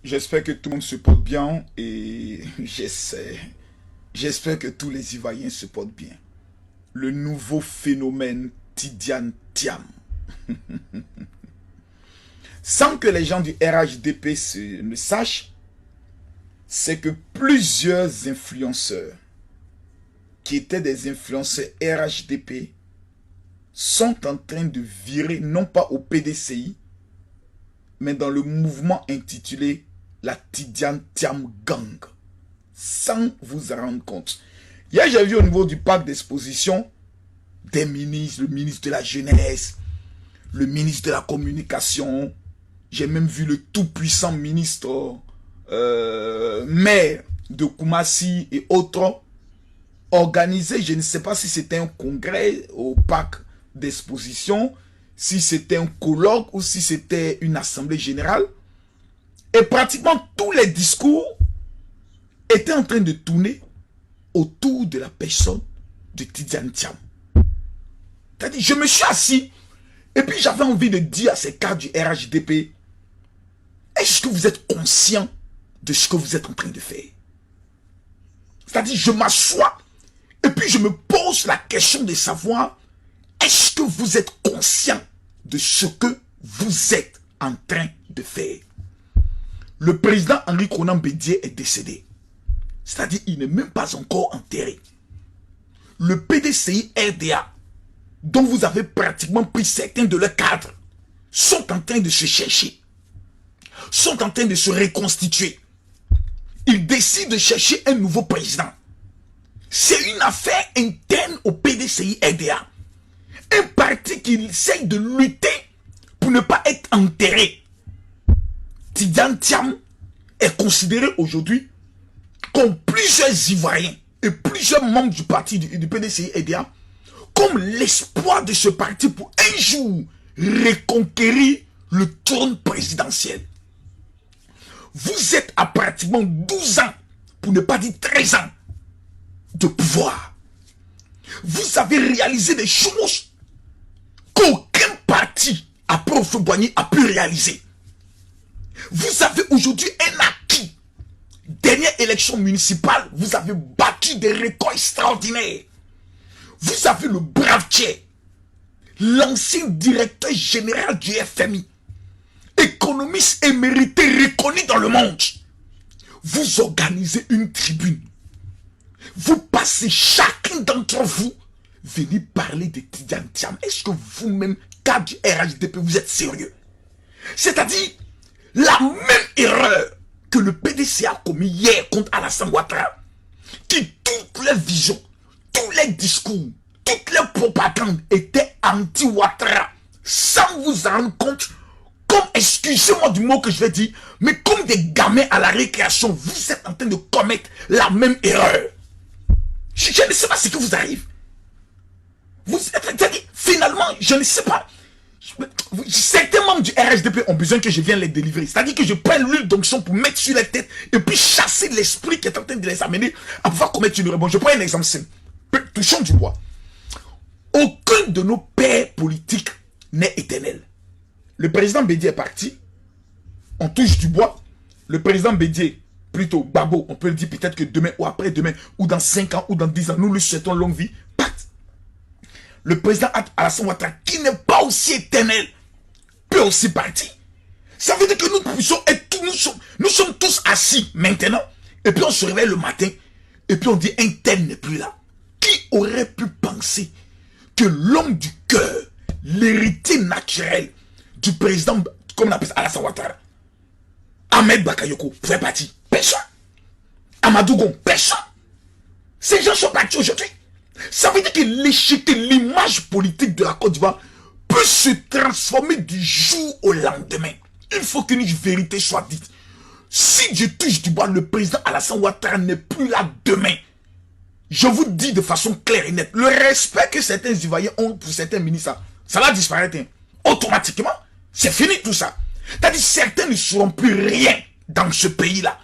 J'espère que tout le monde se porte bien et j'espère que tous les Ivoiriens se portent bien. Le nouveau phénomène Tidiane Thiam. Sans que les gens du RHDP ne sachent, c'est que plusieurs influenceurs qui étaient des influenceurs RHDP sont en train de virer non pas au PDCI, mais dans le mouvement intitulé la Tidiane Thiam Gang, sans vous en rendre compte. Hier, j'ai vu au niveau du parc d'exposition des ministres, le ministre de la Jeunesse, le ministre de la Communication, j'ai même vu le tout-puissant ministre maire de Koumassi et autres organiser, je ne sais pas si c'était un congrès au parc d'exposition, si c'était un colloque ou si c'était une assemblée générale. Et pratiquement tous les discours étaient en train de tourner autour de la personne de Tidiane Thiam. C'est-à-dire, je me suis assis et puis j'avais envie de dire à ces cadres du RHDP, est-ce que vous êtes conscient de ce que vous êtes en train de faire? C'est-à-dire, je m'assois et puis je me pose la question de savoir, est-ce que vous êtes conscient de ce que vous êtes en train de faire? Le président Henri Konan Bédié est décédé. C'est-à-dire, il n'est même pas encore enterré. Le PDCI RDA, dont vous avez pratiquement pris certains de leurs cadres, sont en train de se chercher, sont en train de se reconstituer. Ils décident de chercher un nouveau président. C'est une affaire interne au PDCI RDA. Un parti qui essaye de lutter pour ne pas être enterré. Tidiane Thiam est considéré aujourd'hui comme plusieurs Ivoiriens et plusieurs membres du parti du PDCI RDA comme l'espoir de ce parti pour un jour reconquérir le trône présidentiel. Vous êtes à pratiquement 12 ans, pour ne pas dire 13 ans, de pouvoir. Vous avez réalisé des choses qu'aucun parti après Houphouët-Boigny a pu réaliser. Vous avez aujourd'hui un acquis. Dernière élection municipale, vous avez battu des records extraordinaires. Vous avez le brave Tché, l'ancien directeur général du FMI, économiste émérité reconnu dans le monde. Vous organisez une tribune. Vous passez chacun d'entre vous, venez parler de Tidiane Thiam. Est-ce que vous-même, cadre du RHDP, vous êtes sérieux? C'est-à-dire, la même erreur que le PDC a commis hier contre Alassane Ouattara, qui toutes les visions, tous les discours, toutes les propagandes étaient anti-Ouattara, sans vous en rendre compte, comme, excusez-moi du mot que je vais dire, mais comme des gamins à la récréation, vous êtes en train de commettre la même erreur. Je ne sais pas ce qui vous arrive. Vous êtes, finalement, je ne sais pas. Certains membres du RHDP ont besoin que je vienne les délivrer. C'est-à-dire que je prenne l'huile d'onction pour mettre sur la tête et puis chasser l'esprit qui est en train de les amener à pouvoir commettre une erreur. Bon, je prends un exemple simple. Touchons du bois. Aucun de nos pères politiques n'est éternel. Le président Bédié est parti. On touche du bois. Le président Bédié, plutôt Babo, on peut le dire peut-être que demain ou après-demain, ou dans 5 ans, ou dans 10 ans, nous lui souhaitons longue vie. Le président Alassane Ouattara, qui n'est pas aussi éternel, peut aussi partir. Ça veut dire que nous sommes tous assis maintenant, et puis on se réveille le matin, et puis on dit un tel n'est plus là. Qui aurait pu penser que l'homme du cœur, l'héritier naturel du président, comme on appelle ça, Alassane Ouattara, Ahmed Bakayoko, pouvait partir? Personne. Amadou Gon, personne. Ces gens sont partis aujourd'hui. Ça veut dire que l'image politique de la Côte d'Ivoire peut se transformer du jour au lendemain. Il faut qu'une vérité soit dite. Si je touche du bois, le président Alassane Ouattara n'est plus là demain. Je vous dis de façon claire et nette, le respect que certains Ivoiriens ont pour certains ministres, ça va disparaître. Hein. Automatiquement, c'est fini tout ça. C'est-à-dire certains ne seront plus rien dans ce pays-là.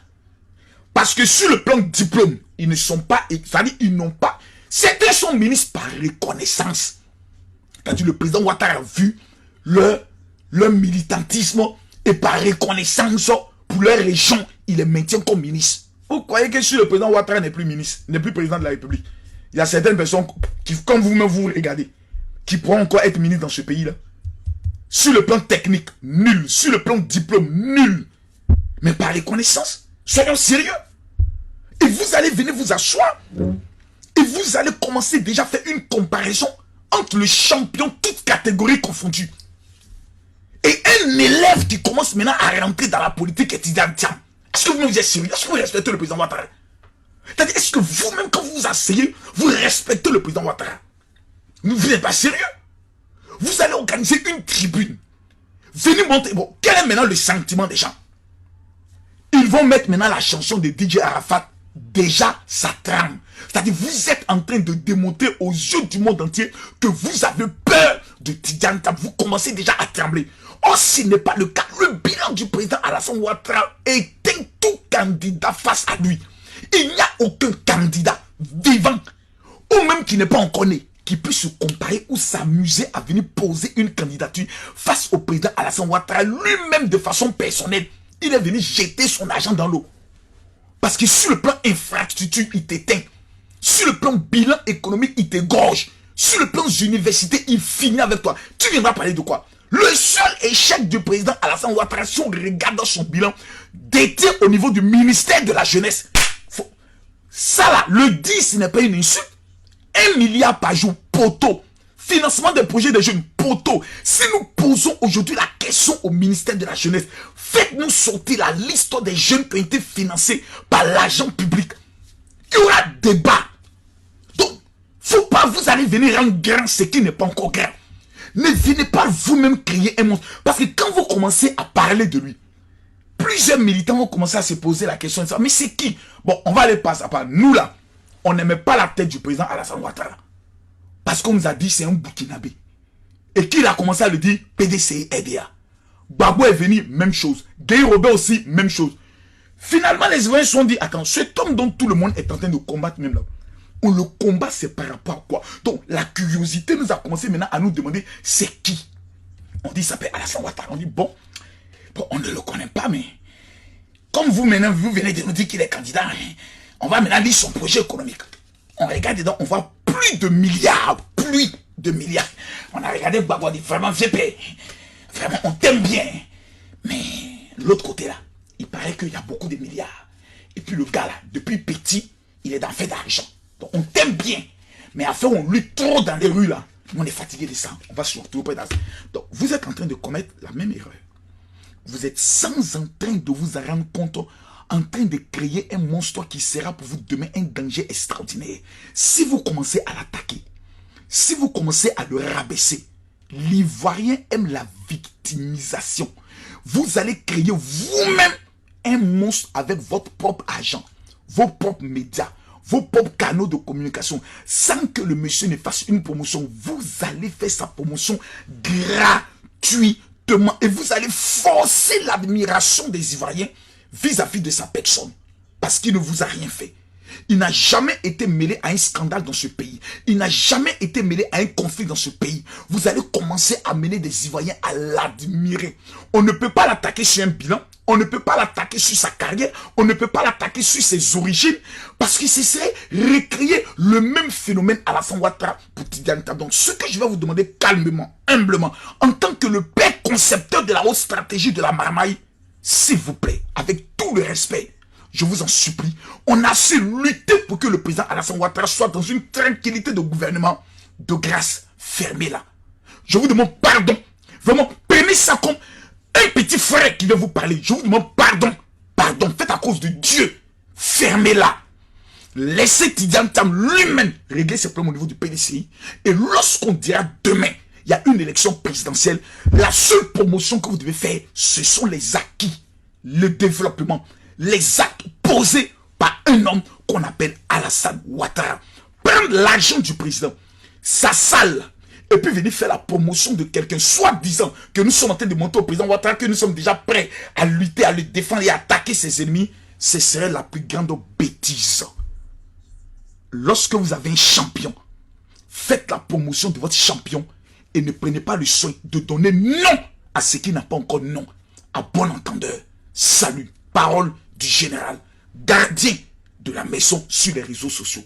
Parce que sur le plan de diplôme, ils ne sont pas, c'est-à-dire ils n'ont pas. Certains sont ministres par reconnaissance. C'est-à-dire le président Ouattara a vu leur militantisme et par reconnaissance pour pour leur région, il les maintient comme ministre. Vous croyez que si le président Ouattara n'est plus ministre, n'est plus président de la République, il y a certaines personnes qui, comme vous-même vous regardez, qui pourront encore être ministres dans ce pays-là. Sur le plan technique, nul. Sur le plan diplôme, nul. Mais par reconnaissance, soyons sérieux. Et vous allez venir vous asseoir. Et vous allez commencer déjà à faire une comparaison entre le champion, toutes catégories confondues. Et un élève qui commence maintenant à rentrer dans la politique étudiante. Est-ce que vous êtes sérieux? Est-ce que vous respectez le président Ouattara? C'est-à-dire, est-ce que vous-même, quand vous vous asseyez, vous respectez le président Ouattara? Vous n'êtes pas sérieux? Vous allez organiser une tribune. Venez monter. Bon, quel est maintenant le sentiment des gens? Ils vont mettre maintenant la chanson de DJ Arafat. Déjà, ça trame. C'est-à-dire, vous êtes en train de démontrer aux yeux du monde entier que vous avez peur de Tidjane Tam. Vous commencez déjà à trembler. Or, ce n'est pas le cas. Le bilan du président Alassane Ouattara éteint tout candidat face à lui. Il n'y a aucun candidat vivant, ou même qui n'est pas encore né, qui puisse se comparer ou s'amuser à venir poser une candidature face au président Alassane Ouattara. Lui-même, de façon personnelle, il est venu jeter son argent dans l'eau. Parce que sur le plan infrastructure, il t'éteint. Sur le plan bilan économique, il t'égorge. Sur le plan université, il finit avec toi. Tu viendras parler de quoi? Le seul échec du président Alassane Ouattara, si on regarde dans son bilan, détient au niveau du ministère de la jeunesse. Ça là, le 10, ce n'est pas une insulte. 1 milliard par jour, poteau. Financement des projets des jeunes, poteau. Si nous posons aujourd'hui la question au ministère de la jeunesse, faites-nous sortir la liste des jeunes qui ont été financés par l'argent public. Il y aura débat. Donc, faut pas vous allez venir rendre grand ce qui n'est pas encore grand. Ne venez pas vous-même créer un monstre. Parce que quand vous commencez à parler de lui, plusieurs militants vont commencer à se poser la question de ça. Mais c'est qui? Bon, on va aller passer à part. Nous là, on n'aimait pas la tête du président Alassane Ouattara. Parce qu'on nous a dit c'est un Burkinabé. Et qu'il a commencé à le dire PDC EDA. Gbagbo est venu, même chose. Guy Robert aussi, même chose. Finalement, les Ivoiriens se sont dit, attends, cet homme dont tout le monde est en train de combattre même là, on le combat, c'est par rapport à quoi? Donc, la curiosité nous a commencé maintenant à nous demander, c'est qui? On dit, ça s'appelle Alassane Ouattara. On dit, bon, on ne le connaît pas, mais comme vous maintenant, vous venez de nous dire qu'il est candidat, hein, on va maintenant lire son projet économique. On regarde dedans, on voit plus de milliards. On a regardé Gbagbo, on dit vraiment VP, vraiment on t'aime bien. Mais l'autre côté là, il paraît qu'il y a beaucoup de milliards. Et puis le gars là, depuis petit, il est dans fait d'argent. Donc on t'aime bien. Mais après on lutte trop dans les rues là. On est fatigué de ça. On va surtout pas dans ça. Donc vous êtes en train de commettre la même erreur. Vous êtes sans en train de vous en rendre compte, en train de créer un monstre qui sera pour vous demain un danger extraordinaire. Si vous commencez à l'attaquer, si vous commencez à le rabaisser, l'Ivoirien aime la victimisation. Vous allez créer vous-même un monstre avec votre propre argent, vos propres médias, vos propres canaux de communication, sans que le monsieur ne fasse une promotion. Vous allez faire sa promotion gratuitement et vous allez forcer l'admiration des Ivoiriens vis-à-vis de sa personne, parce qu'il ne vous a rien fait. Il n'a jamais été mêlé à un scandale dans ce pays. Il n'a jamais été mêlé à un conflit dans ce pays. Vous allez commencer à mener des Ivoiriens à l'admirer. On ne peut pas l'attaquer sur un bilan. On ne peut pas l'attaquer sur sa carrière. On ne peut pas l'attaquer sur ses origines. Parce que ce serait recréer le même phénomène à Alassane Ouattara pour Tidjane Tam. Donc ce que je vais vous demander calmement, humblement, en tant que le père concepteur de la haute stratégie de la Marmaille, s'il vous plaît, avec tout le respect, je vous en supplie, on a su lutter pour que le président Alassane Ouattara soit dans une tranquillité de gouvernement. De grâce, fermez-la. Je vous demande pardon. Vraiment, prenez ça comme un petit frère qui vient vous parler. Je vous demande pardon. Pardon, faites à cause de Dieu. Fermez-la. Laissez Tidjane Tam lui-même régler ses problèmes au niveau du PDCI. Et lorsqu'on dira demain, il y a une élection présidentielle, la seule promotion que vous devez faire, ce sont les acquis, le développement, les actes posés par un homme qu'on appelle Alassane Ouattara. Prendre l'argent du président, sa salle, et puis venir faire la promotion de quelqu'un, soi-disant que nous sommes en train de monter au président Ouattara, que nous sommes déjà prêts à lutter, à le défendre et à attaquer ses ennemis, ce serait la plus grande bêtise. Lorsque vous avez un champion, faites la promotion de votre champion et ne prenez pas le soin de donner nom à ce qui n'a pas encore nom. À bon entendeur, salut. parole du général, gardien de la maison sur les réseaux sociaux.